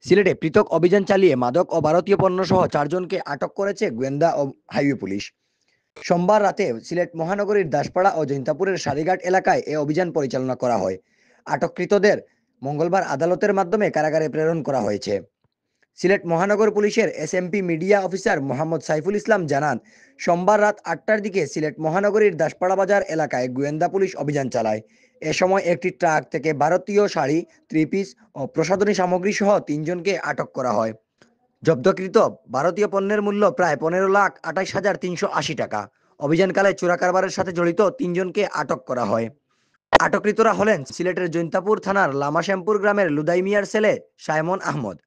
সিলেটে পৃথক অভিযান চালিয়ে মাদক ও ভারতীয় পণ্য সহ 4 জনকে আটক করেছে গোয়েন্দা ও হাইওয়ে পুলিশ। সোমবার রাতে সিলেট মহানগরীর দাসপাড়া ও জৈন্তাপুরের সারিঘাট এলাকায় এ অভিযান পরিচালনা করা হয়। আটককৃতদের মঙ্গলবার আদালতের মাধ্যমে কারাগারে প্রেরণ করা হয়েছে। সিলেট মহানগর পুলিশের SMP media officer Mohammad Saiful Islam জানান, সোমবার রাত 8টার দিকে সিলেট মহানগরীর দাসপাড়া বাজার এলাকায় গোয়েন্দা পুলিশ অভিযান চালায়। এ সময় একটি ট্রাক থেকে ভারতীয় শাড়ি, থ্রি-পিস ও প্রসাধনী সামগ্রী সহ 3 জনকে আটক করা হয়। জব্দকৃত ভারতীয় পণ্যের মূল্য প্রায় 15,28,380 টাকা। অভিযানকালে চোরা কারবারের সাথে জড়িত 3 জনকে আটক করা হয়। আটককৃতরা হলেন সিলেটের জৈন্তাপুর থানার লামাশ্যামপুর গ্রামের লুদাই মিয়ার ছেলে সাইমন আহমদ,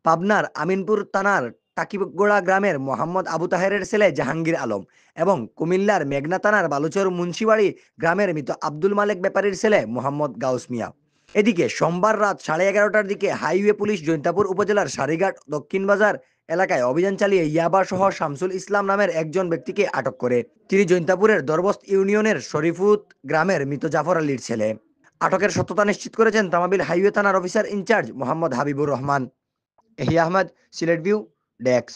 পাবনার আমিনপুর থানার টাকিগোড়া গ্রামের মোহাম্মদ আবু তাহেরের ছেলে জাহাঙ্গীর আলম এবং কুমিল্লার মেঘনা থানার বালুচর মুন্সিবাড়ি গ্রামের মৃত আব্দুল মালেক ব্যাপারীর ছেলে মোহাম্মদ গাউস মিয়া। এদিকে সোমবার রাত 11:30টার দিকে হাইওয়ে পুলিশ জৈন্তাপুর উপজেলার সারিঘাট দক্ষিণ বাজার এলাকায় অভিযান চালিয়ে ইয়াবা সহ শামসুল ইসলাম নামের একজন ব্যক্তিকে আটক করে। তিনি জৈন্তাপুরের দরবস্ত ইউনিয়নের শরীফুত গ্রামের মৃত জাফর আলীর ছেলে। আটকের সত্যতা নিশ্চিত করেছেন তামাবিল হাইওয়ে থানার অফিসার ইনচার্জ মোহাম্মদ হাবিবুর রহমান। এহি আহমদ, সিলেট ভিউ ডেস্ক।